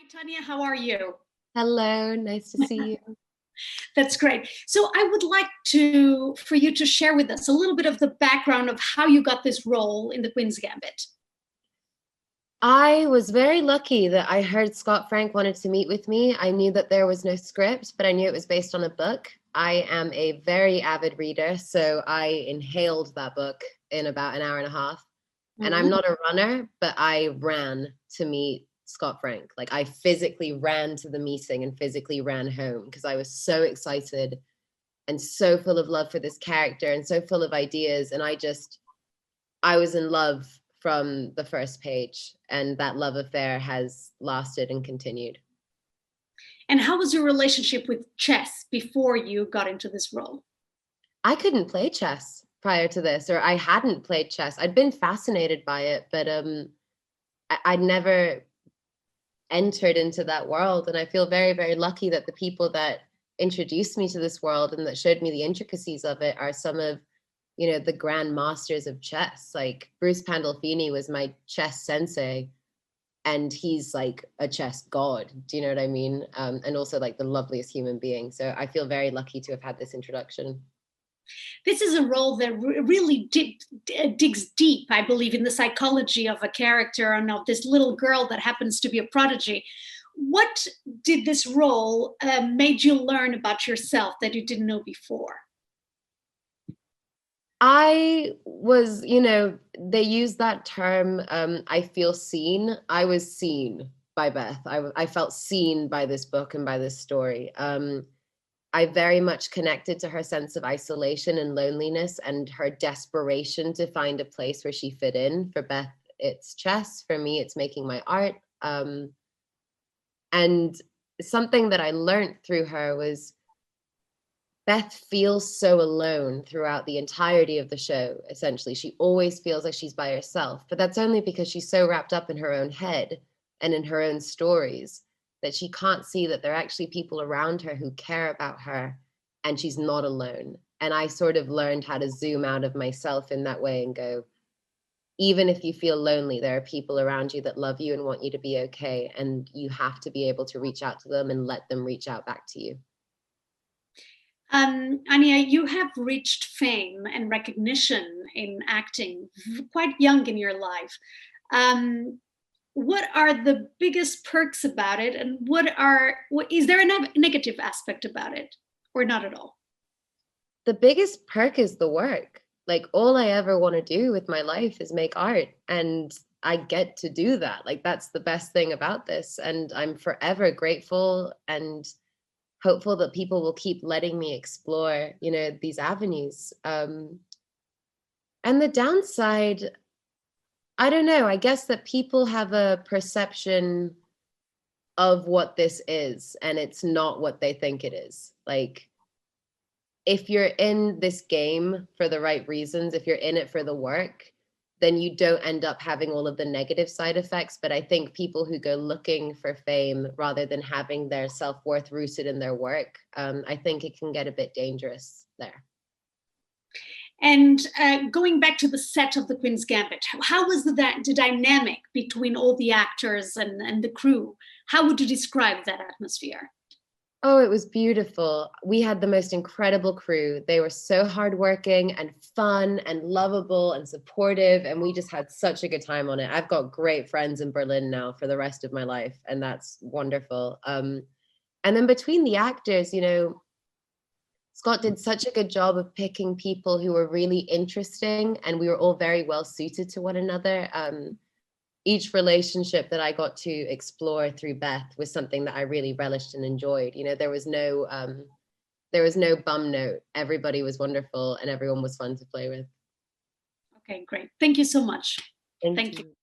Hi, Tanya. How are you? Hello, nice to see you. That's great. So I would like for you to share with us a little bit of the background of how you got this role in the Queen's Gambit. I was very lucky that I heard Scott Frank wanted to meet with me. I knew that there was no script, but I knew it was based on a book. I am a very avid reader, so I inhaled that book in about an hour and a half. And I'm not a runner, but I ran to meet Scott Frank. Like, I physically ran to the meeting and physically ran home because I was so excited and so full of love for this character and so full of ideas. And I was in love from the first page, and that love affair has lasted and continued. And how was your relationship with chess before you got into this role? I couldn't play chess prior to this, or I hadn't played chess. I'd been fascinated by it, but I'd never entered into that world. And I feel very, very lucky that the people that introduced me to this world and that showed me the intricacies of it are some of, the grand masters of chess. Like Bruce Pandolfini was my chess sensei, and he's like a chess god. Do you know what I mean? And also like the loveliest human being. So I feel very lucky to have had this introduction. This is a role that really digs deep, I believe, in the psychology of a character and of this little girl that happens to be a prodigy. What did this role made you learn about yourself that you didn't know before? I was, they use that term, I feel seen. I was seen by Beth. I felt seen by this book and by this story. I very much connected to her sense of isolation and loneliness and her desperation to find a place where she fit in. For Beth, it's chess. For me, it's making my art. And something that I learned through her was Beth feels so alone throughout the entirety of the show, essentially. She always feels like she's by herself, but that's only because she's so wrapped up in her own head and in her own stories that she can't see that there are actually people around her who care about her, and she's not alone. And I sort of learned how to zoom out of myself in that way and go, even if you feel lonely, there are people around you that love you and want you to be okay, and you have to be able to reach out to them and let them reach out back to you. Anya, you have reached fame and recognition in acting quite young in your life. What are the biggest perks about it, and is there a negative aspect about it, or not at all? The biggest perk is the work. Like, all I ever want to do with my life is make art, and I get to do that. Like, that's the best thing about this, and I'm forever grateful and hopeful that people will keep letting me explore, these avenues. And the downside, I don't know, I guess that people have a perception of what this is, and it's not what they think it is. Like, if you're in this game for the right reasons, if you're in it for the work, then you don't end up having all of the negative side effects. But I think people who go looking for fame rather than having their self-worth rooted in their work, I think it can get a bit dangerous there. And going back to the set of the Queen's Gambit, how was the dynamic between all the actors and the crew? How would you describe that atmosphere? Oh, it was beautiful. We had the most incredible crew. They were so hardworking and fun and lovable and supportive, and we just had such a good time on it. I've got great friends in Berlin now for the rest of my life, and that's wonderful. And then between the actors, Scott did such a good job of picking people who were really interesting, and we were all very well suited to one another. Each relationship that I got to explore through Beth was something that I really relished and enjoyed. There was no bum note. Everybody was wonderful and everyone was fun to play with. Okay, great. Thank you so much. Thank you.